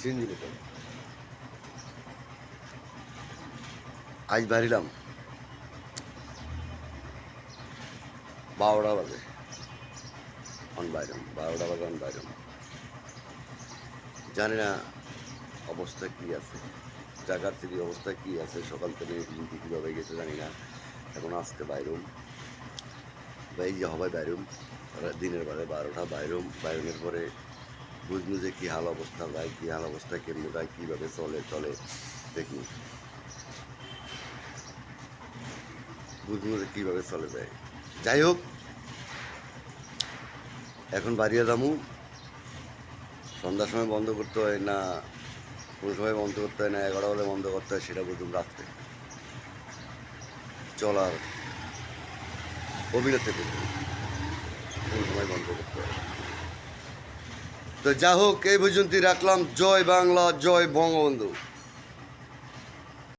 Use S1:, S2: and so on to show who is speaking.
S1: CNG নিতাম। আজ বাড়িলাম 12টা বাজে, অন বাইরম 12টা বাজে অন বাইরম। জানি না অবস্থা কি আছে, ঢাকার সিটির অবস্থা কি আছে, সকাল থেকে পর্যন্ত কীভাবে গেছে জানি না। এখন আজকে বাইরুম বা এই যে হবাই বাইরুম দিনের বেলায় 12টা বাইরুমের পরে বুঝবো যে কী হাল অবস্থা যায়, কী হাল অবস্থা কেমনে যায়, কীভাবে চলে চলে দেখি বুঝবো যে কীভাবে চলে যায়। যাই হোক, এখন বাড়িয়ে যামু, সন্ধ্যার সময় বন্ধ করতে হয় না কোন সময় বন্ধ করতে হয় না 11টা বেলা বন্ধ করতে হয় সেটা বুঝুম রাত্রে চলার অভিনতি বুঝুম কোন সময় বন্ধ করতে হয়। তো যা হোক, এই পর্যন্তই রাখলাম। জয় বাংলা, জয় বঙ্গবন্ধু।